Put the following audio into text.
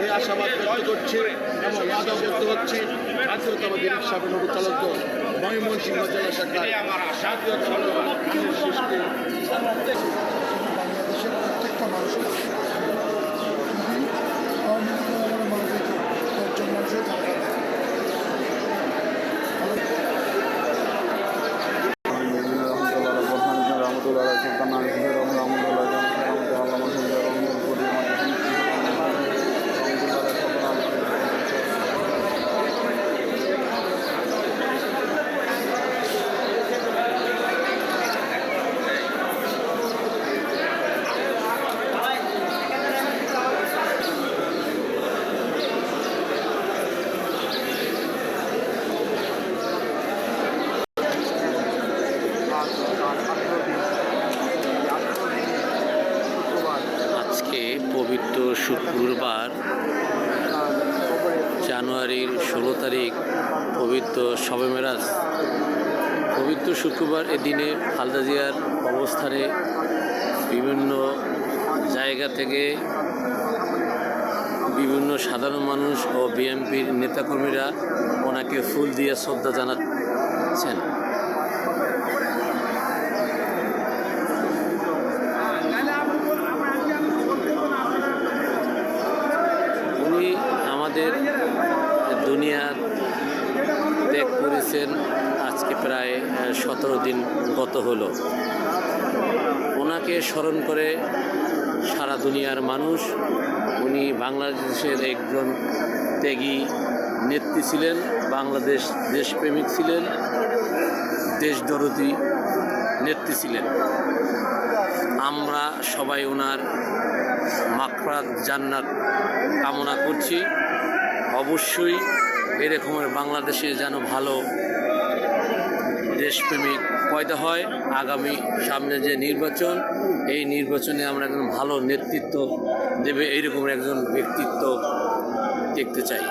এই আশাবাদ ব্যক্ত করছে এবং আশা ব্যক্ত হচ্ছে জাতীয়তাবাদী রিক্সা চালক দল ময়মনসিংহ জেলা শাখার জাতীয়তাবাদী বাংলাদেশের প্রত্যেকটা মানুষের একজন মানুষের আজকে পবিত্র শুক্রবার জানুয়ারির 16 তারিখ পবিত্র শবে মেরাজ। পবিত্র শুক্রবার এদিনে খালেদা জিয়ার অবস্থানে বিভিন্ন জায়গা থেকে বিভিন্ন সাধারণ মানুষ ও বিএনপির নেতাকর্মীরা ওনাকে ফুল দিয়ে শ্রদ্ধা জানাচ্ছেন। উনি আমাদের দুনিয়ার ত্যাগ করেছেন আজকে প্রায় 17 দিন গত হলো। ওনাকে স্মরণ করে সারা দুনিয়ার মানুষ। উনি বাংলাদেশের একজন ত্যাগী নেত্রী ছিলেন, বাংলাদেশ দেশপ্রেমিক ছিলেন, দেশদরদী নেত্রী ছিলেন। আমরা সবাই ওনার মাগফিরাত জান্নাত কামনা করছি। অবশ্যই এরকমের বাংলাদেশে যেন ভালো দেশপ্রেমিক পয়দা হয়। আগামী সামনে যে নির্বাচন, এই নির্বাচনে আমরা একজন ভালো নেতৃত্ব দেবে এইরকম একজন ব্যক্তিত্ব দেখতে চাই।